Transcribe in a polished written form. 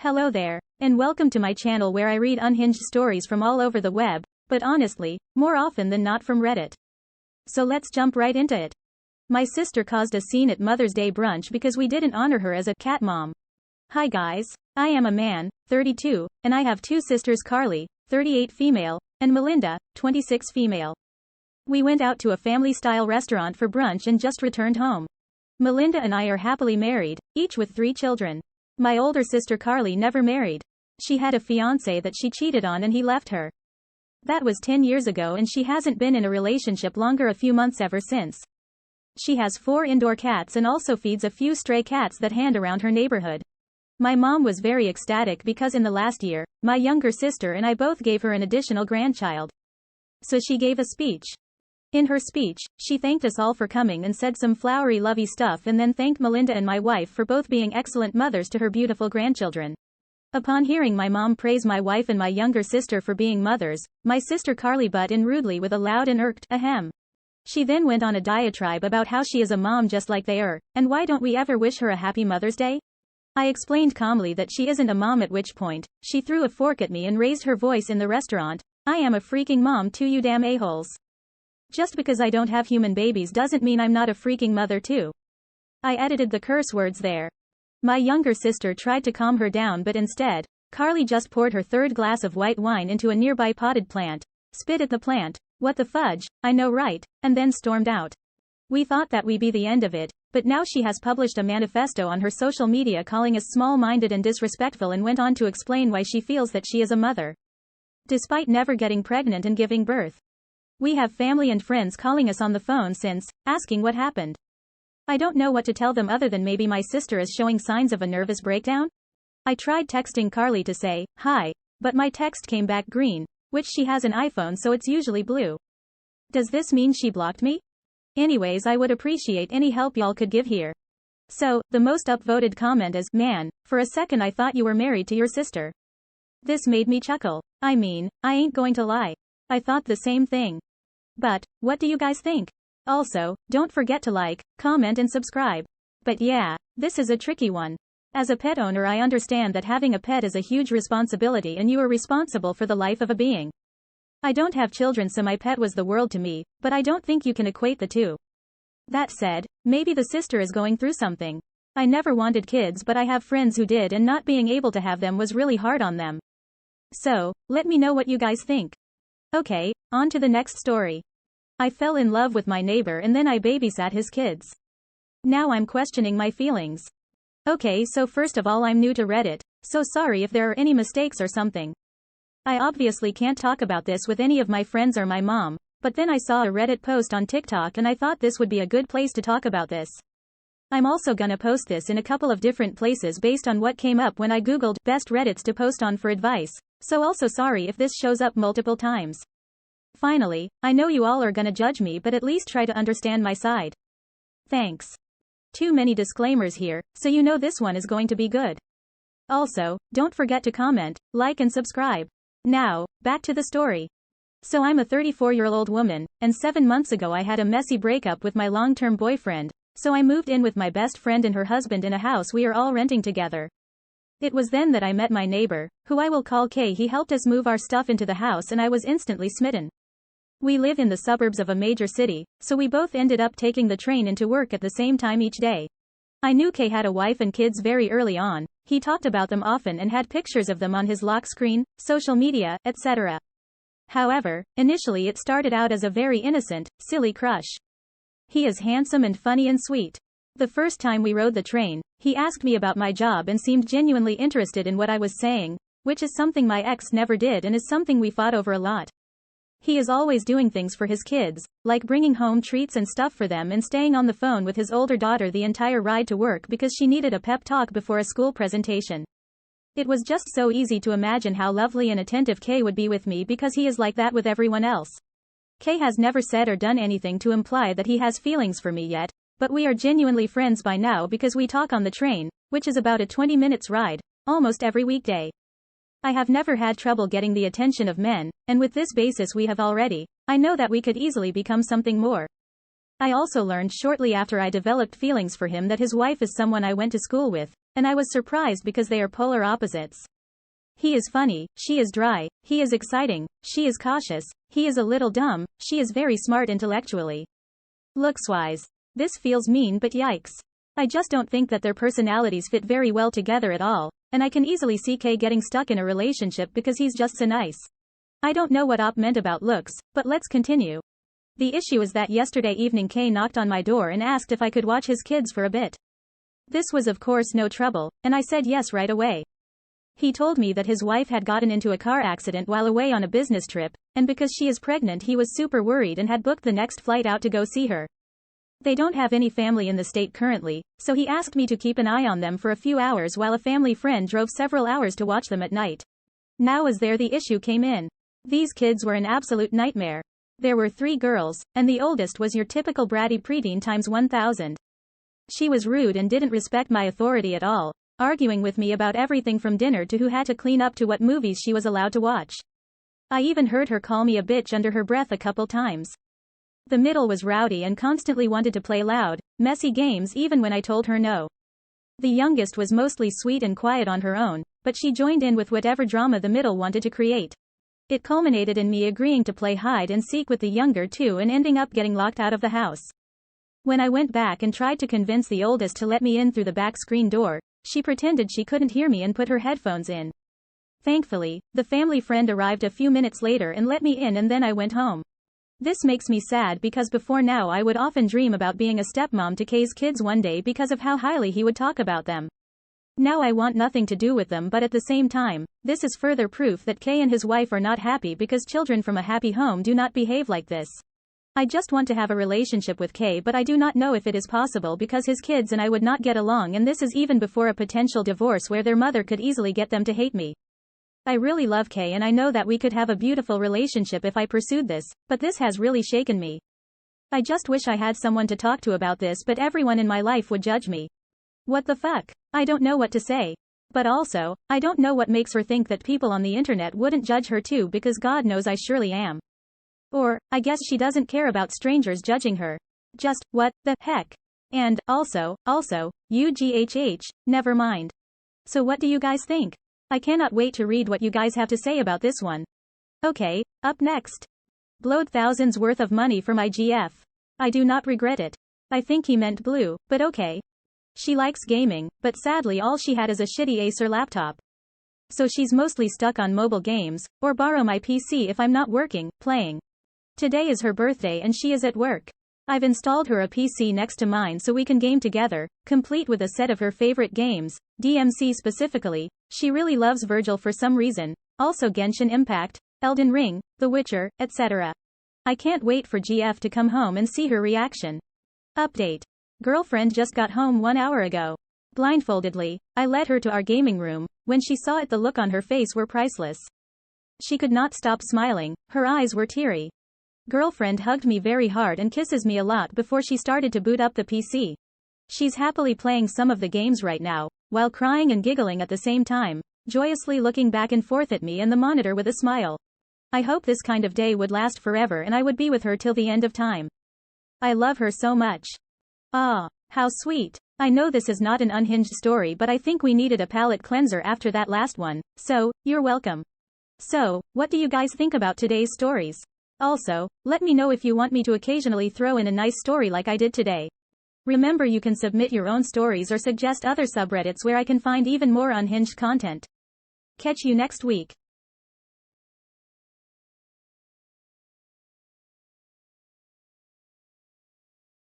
Hello there, and welcome to my channel where I read unhinged stories from all over the web, but honestly, more often than not from Reddit. So let's jump right into it. My sister caused a scene at Mother's Day brunch because we didn't honor her as a cat mom. Hi guys, I am a man, 32, and I have two sisters, Carly, 38 female, and Melinda, 26 female. We went out to a family-style restaurant for brunch and just returned home. Melinda and I are happily married, each with 3 children. My older sister Carly never married. She had a fiancé that she cheated on and he left her. That was 10 years ago and she hasn't been in a relationship longer a few months ever since. She has 4 indoor cats and also feeds a few stray cats that hand around her neighborhood. My mom was very ecstatic because in the last year, my younger sister and I both gave her an additional grandchild. So she gave a speech. In her speech, she thanked us all for coming and said some flowery lovey stuff and then thanked Melinda and my wife for both being excellent mothers to her beautiful grandchildren. Upon hearing my mom praise my wife and my younger sister for being mothers, my sister Carly butt in rudely with a loud and irked ahem. She then went on a diatribe about how she is a mom just like they are, and why don't we ever wish her a happy Mother's Day? I explained calmly that she isn't a mom, at which point, she threw a fork at me and raised her voice in the restaurant. I am a freaking mom too, you damn a-holes. Just because I don't have human babies doesn't mean I'm not a freaking mother too. I edited the curse words there. My younger sister tried to calm her down, but instead, Carly just poured her 3rd glass of white wine into a nearby potted plant, spit at the plant, what the fudge, I know right, and then stormed out. We thought that would be the end of it, but now she has published a manifesto on her social media calling us small-minded and disrespectful and went on to explain why she feels that she is a mother, despite never getting pregnant and giving birth. We have family and friends calling us on the phone since, asking what happened. I don't know what to tell them other than maybe my sister is showing signs of a nervous breakdown? I tried texting Carly to say, hi, but my text came back green, which she has an iPhone so it's usually blue. Does this mean she blocked me? Anyways, I would appreciate any help y'all could give here. So, the most upvoted comment is, man, for a second I thought you were married to your sister. This made me chuckle. I mean, I ain't going to lie. I thought the same thing. But, what do you guys think? Also, don't forget to like, comment and subscribe. But yeah, this is a tricky one. As a pet owner, I understand that having a pet is a huge responsibility and you are responsible for the life of a being. I don't have children so my pet was the world to me, but I don't think you can equate the two. That said, maybe the sister is going through something. I never wanted kids but I have friends who did and not being able to have them was really hard on them. So, let me know what you guys think. Okay, on to the next story. I fell in love with my neighbor and then I babysat his kids. Now I'm questioning my feelings. Okay, so first of all, I'm new to Reddit, so sorry if there are any mistakes or something. I obviously can't talk about this with any of my friends or my mom, but then I saw a Reddit post on TikTok and I thought this would be a good place to talk about this. I'm also gonna post this in a couple of different places based on what came up when I googled best Reddits to post on for advice, so also sorry if this shows up multiple times. Finally, I know you all are gonna judge me but at least try to understand my side. Thanks. Too many disclaimers here, so you know this one is going to be good. Also, don't forget to comment, like and subscribe. Now, back to the story. So I'm a 34-year-old woman, and 7 months ago I had a messy breakup with my long-term boyfriend, so I moved in with my best friend and her husband in a house we are all renting together. It was then that I met my neighbor, who I will call Kay. He helped us move our stuff into the house and I was instantly smitten. We live in the suburbs of a major city, so we both ended up taking the train into work at the same time each day. I knew Kay had a wife and kids very early on. He talked about them often and had pictures of them on his lock screen, social media, etc. However, initially it started out as a very innocent, silly crush. He is handsome and funny and sweet. The first time we rode the train, he asked me about my job and seemed genuinely interested in what I was saying, which is something my ex never did and is something we fought over a lot. He is always doing things for his kids, like bringing home treats and stuff for them and staying on the phone with his older daughter the entire ride to work because she needed a pep talk before a school presentation. It was just so easy to imagine how lovely and attentive Kay would be with me because he is like that with everyone else. Kay has never said or done anything to imply that he has feelings for me yet, but we are genuinely friends by now because we talk on the train, which is about a 20 minutes ride, almost every weekday. I have never had trouble getting the attention of men, and with this basis we have already, I know that we could easily become something more. I also learned shortly after I developed feelings for him that his wife is someone I went to school with, And I was surprised because they are polar opposites. He is funny, she is dry, he is exciting, she is cautious, he is a little dumb, she is very smart intellectually. Looks-wise. This feels mean but yikes. I just don't think that their personalities fit very well together at all, and I can easily see Kay getting stuck in a relationship because he's just so nice. I don't know what Op meant about looks, but let's continue. The issue is that yesterday evening Kay knocked on my door and asked if I could watch his kids for a bit. This was of course no trouble, and I said yes right away. He told me that his wife had gotten into a car accident while away on a business trip, and because she is pregnant he was super worried and had booked the next flight out to go see her. They don't have any family in the state currently, so he asked me to keep an eye on them for a few hours while a family friend drove several hours to watch them at night. Now is there the issue came in. These kids were an absolute nightmare. There were 3 girls, and the oldest was your typical bratty preteen times 1000. She was rude and didn't respect my authority at all, arguing with me about everything from dinner to who had to clean up to what movies she was allowed to watch. I even heard her call me a bitch under her breath a couple times. The middle was rowdy and constantly wanted to play loud, messy games even when I told her no. The youngest was mostly sweet and quiet on her own, but she joined in with whatever drama the middle wanted to create. It culminated in me agreeing to play hide and seek with the younger two and ending up getting locked out of the house. When I went back and tried to convince the oldest to let me in through the back screen door, she pretended she couldn't hear me and put her headphones in. Thankfully, the family friend arrived a few minutes later and let me in, and then I went home. This makes me sad because before now I would often dream about being a stepmom to Kay's kids one day because of how highly he would talk about them. Now I want nothing to do with them, but at the same time, this is further proof that Kay and his wife are not happy because children from a happy home do not behave like this. I just want to have a relationship with Kay, but I do not know if it is possible because his kids and I would not get along, and this is even before a potential divorce where their mother could easily get them to hate me. I really love Kay and I know that we could have a beautiful relationship if I pursued this, but this has really shaken me. I just wish I had someone to talk to about this, but everyone in my life would judge me. What the fuck? I don't know what to say. But also, I don't know what makes her think that people on the internet wouldn't judge her too, because God knows I surely am. Or, I guess she doesn't care about strangers judging her. Just, what the heck? And, also, UGHH, never mind. So what do you guys think? I cannot wait to read what you guys have to say about this one. Okay, up next. Blowed thousands worth of money for my GF. I do not regret it. I think he meant blue, but okay. She likes gaming, but sadly all she had is a shitty Acer laptop. So she's mostly stuck on mobile games, or borrow my PC if I'm not working, playing. Today is her birthday and she is at work. I've installed her a PC next to mine so we can game together, complete with a set of her favorite games, DMC specifically. She really loves Virgil for some reason, also Genshin Impact, Elden Ring, The Witcher, etc. I can't wait for GF to come home and see her reaction. Update. Girlfriend just got home 1 hour ago. Blindfoldedly, I led her to our gaming room. When she saw it, the look on her face were priceless. She could not stop smiling, her eyes were teary. Girlfriend hugged me very hard and kisses me a lot before she started to boot up the PC. She's happily playing some of the games right now, while crying and giggling at the same time, joyously looking back and forth at me and the monitor with a smile. I hope this kind of day would last forever and I would be with her till the end of time. I love her so much. Ah, how sweet. I know this is not an unhinged story, but I think we needed a palate cleanser after that last one, so, you're welcome. So, what do you guys think about today's stories? Also, let me know if you want me to occasionally throw in a nice story like I did today. Remember, you can submit your own stories or suggest other subreddits where I can find even more unhinged content. Catch you next week.